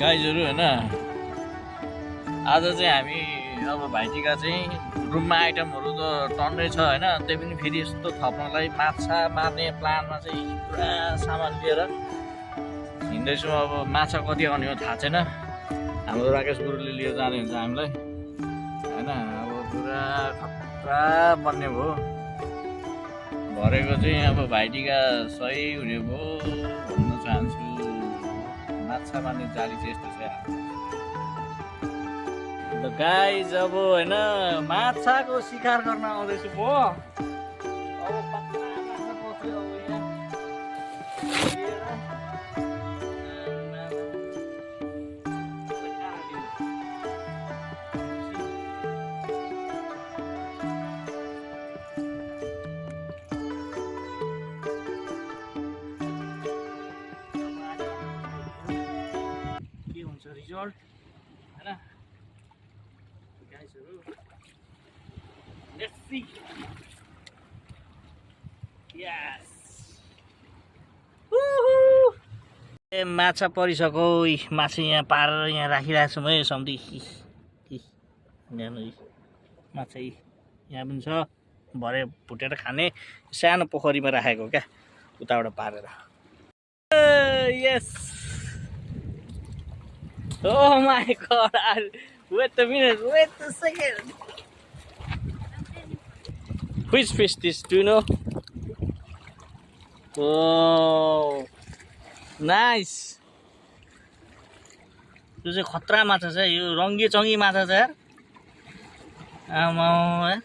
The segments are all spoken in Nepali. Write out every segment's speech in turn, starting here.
गाइजहरू होइन आज चाहिँ हामी अब भाइटिका चाहिँ रुममा आइटमहरू त टन्नै छ होइन, त्यही पनि फेरि यस्तो थप्नलाई माछा मार्ने प्लानमा चाहिँ पुरा सामान लिएर हिँड्दैछौँ। अब माछा कति आउने हो थाहा छैन, हाम्रो राकेश गुरुले लिएर जाने हुन्छ हामीलाई होइन। अब पुरा खतरा बन्ने भयो, भरेको चाहिँ अब भाइटिका सही हुने भयो भन्न चाहन्छु। माछा मार्ने जाली चाहिँ यस्तो छ त गाइज। अब होइन माछाको शिकार गर्न आउँदैछु म। अब पक्का माछा पस्यो अब यहाँ के हुन्छ रिजल्ट होइन गाइजहरू। Let's see. Yes. Woohoo! ए माछा परिसक्यो। माछा यहाँ पारेर यहाँ राखिरहेको छौँ है सम्धी। माछा यहाँ पनि छ, भरे भुटेर खाने सानो पोखरीमा राखेको क्या, उताबाट पारेर। यस। Oh my god. Wait a minute, wait a second. Which fish this, do you know? Oh, nice. यो चाहिँ खतरा माछा छ, यो रङ्गी चङ्गी माछा छ यार। आमा,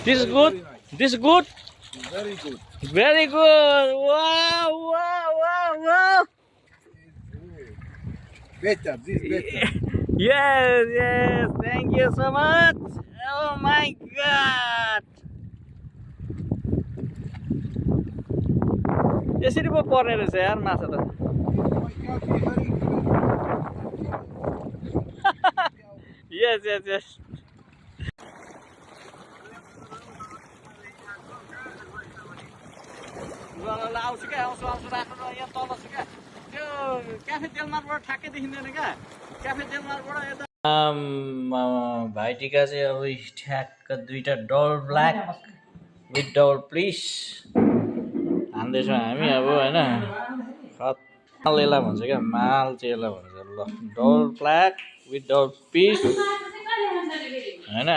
this is good. This is good. Very good. Very good. Wow, wow, wow, wow. Better, this better. Yes, yes. Thank you so much. Oh my god. यसरी पो पर्ने रहेछ यार माछा त। Yes, yes, yes. आउँछु क्या, आउँछु राख्नु यहाँ तल छु क्या। त्यो क्याफे तेलमारबाट ठ्याक्कै देखिँदैन क्या, क्याफे तेलमारबाट यता। भाइटिका चाहिँ अब ठ्याक्क दुईटा double black with double please हान्दैछौँ हामी अब होइन। मालेला भन्छ क्या, माल चेला भन्छ। ल double black with double piece होइन।